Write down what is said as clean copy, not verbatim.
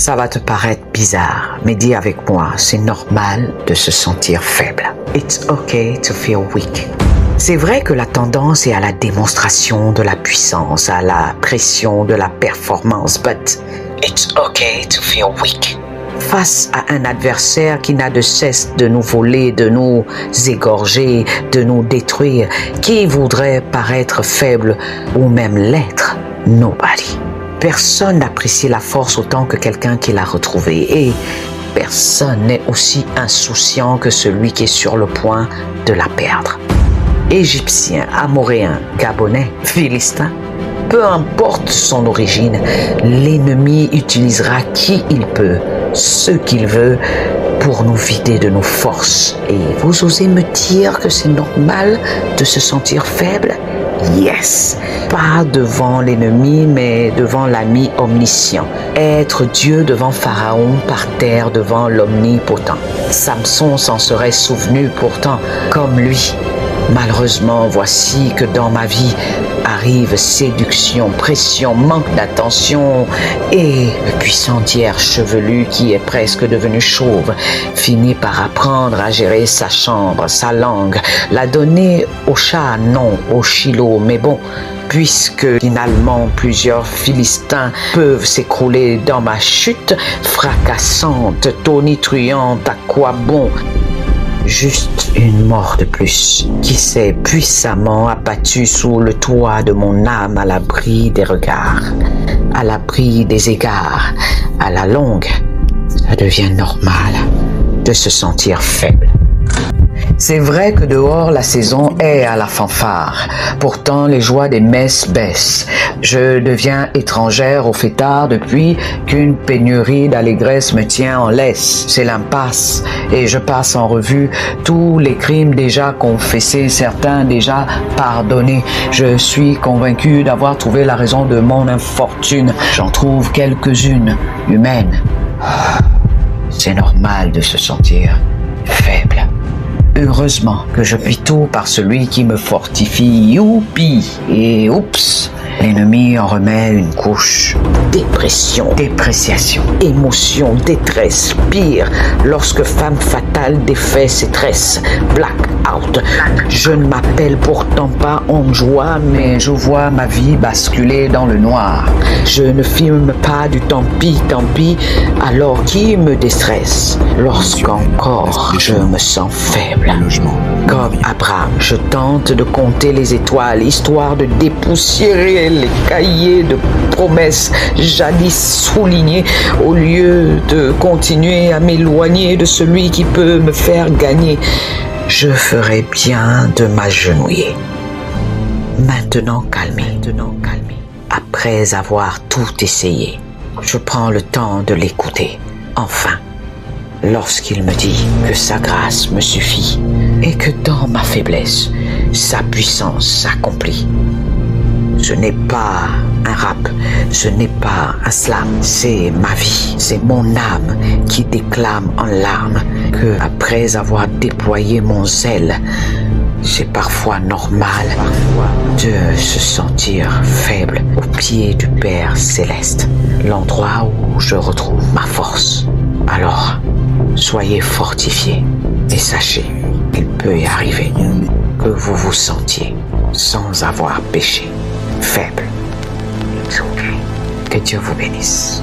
Ça va te paraître bizarre, mais dis avec moi, c'est normal de se sentir faible. It's okay to feel weak. C'est vrai que la tendance est à la démonstration de la puissance, à la pression de la performance, but it's okay to feel weak. Face à un adversaire qui n'a de cesse de nous voler, de nous égorger, de nous détruire, qui voudrait paraître faible ou même l'être? Nobody. Personne n'apprécie la force autant que quelqu'un qui l'a retrouvée et personne n'est aussi insouciant que celui qui est sur le point de la perdre. Égyptien, amoréen, gabonais, philistin, peu importe son origine, l'ennemi utilisera qui il peut, ce qu'il veut, pour nous vider de nos forces. Et vous osez me dire que c'est normal de se sentir faible? Yes, pas devant l'ennemi, mais devant l'ami omniscient. Être Dieu devant Pharaon, par terre devant l'omnipotent. Samson s'en serait souvenu pourtant, comme lui. Malheureusement, voici que dans ma vie arrive séduction, pression, manque d'attention et le puissant Hier chevelu qui est presque devenu chauve finit par apprendre à gérer sa chambre, sa langue, la donner au chat, non au chilo, mais bon, puisque finalement plusieurs Philistins peuvent s'écrouler dans ma chute fracassante, tonitruante, à quoi bon? Juste une mort de plus qui s'est puissamment abattue sous le toit de mon âme à l'abri des regards, à l'abri des égards. À la longue, ça devient normal de se sentir faible. C'est vrai que dehors la saison est à la fanfare. Pourtant les joies des messes baissent. Je deviens étrangère au fêtard depuis qu'une pénurie d'allégresse me tient en laisse. C'est l'impasse et je passe en revue tous les crimes déjà confessés, certains déjà pardonnés. Je suis convaincu d'avoir trouvé la raison de mon infortune. J'en trouve quelques-unes humaines. C'est normal de se sentir faible. Heureusement que je puis tout par celui qui me fortifie. Youpi! Et oups! L'ennemi en remet une couche. Dépression, dépréciation, émotion, détresse, pire, lorsque femme fatale défait ses tresses. Blackout. Je ne m'appelle pourtant pas en joie, mais je vois ma vie basculer dans le noir. Je ne filme pas du tant pis, alors qui me déstresse? Lorsqu'encore je me sens faible. Comme Abraham, je tente de compter les étoiles, histoire de dépoussiérer les cahiers de promesses jadis soulignés, au lieu de continuer à m'éloigner de celui qui peut me faire gagner. Je ferais bien de m'agenouiller. Maintenant calmé. Après avoir tout essayé, je prends le temps de l'écouter. Enfin, lorsqu'il me dit que sa grâce me suffit et que dans ma faiblesse, sa puissance s'accomplit. Ce n'est pas un rap, ce n'est pas un slam, c'est ma vie, c'est mon âme qui déclame en larmes que après avoir déployé mon zèle, c'est parfois normal de se sentir faible au pied du Père Céleste, l'endroit où je retrouve ma force. Alors, soyez fortifiés et sachez qu'il peut y arriver que vous vous sentiez sans avoir péché, faible. Que Dieu vous bénisse.